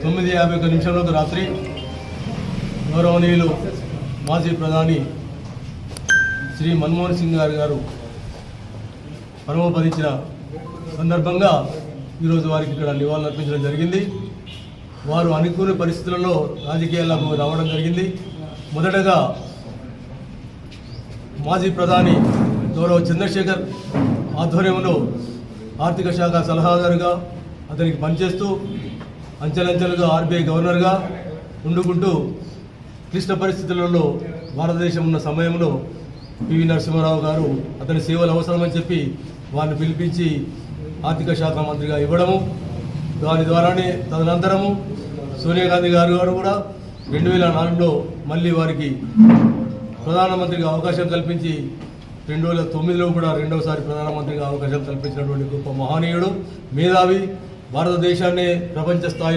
9:51 రాత్రి గౌరవనీయులు మాజీ ప్రధాని శ్రీ మన్మోహన్ సింగ్ గారు పరమపదించిన సందర్భంగా ఈరోజు వారికి ఇక్కడ నివాళులు అర్పించడం జరిగింది. వారు అనుకునే పరిస్థితులలో రాజకీయాలకు రావడం జరిగింది. మొదటగా మాజీ ప్రధాని గౌరవ చంద్రశేఖర్ ఆధ్వర్యంలో ఆర్థిక శాఖ సలహాదారుగా అతనికి పనిచేస్తూ అంచెలంచెలుగా ఆర్బీఐ గవర్నర్గా ఉండుకుంటూ క్లిష్ట పరిస్థితులలో భారతదేశం ఉన్న సమయంలో పివి నరసింహారావు గారు అతని సేవలు అవసరమని చెప్పి వారిని పిలిపించి ఆర్థిక శాఖ మంత్రిగా ఇవ్వడము, దాని ద్వారానే తదనంతరము సోనియా గాంధీ గారు కూడా 2004లో మళ్ళీ వారికి ప్రధానమంత్రిగా అవకాశం కల్పించి 2009లో కూడా రెండవసారి ప్రధానమంత్రిగా అవకాశం కల్పించినటువంటి గొప్ప మహనీయుడు, మేధావి, భారతదేశాన్ని ప్రపంచ స్థాయిలో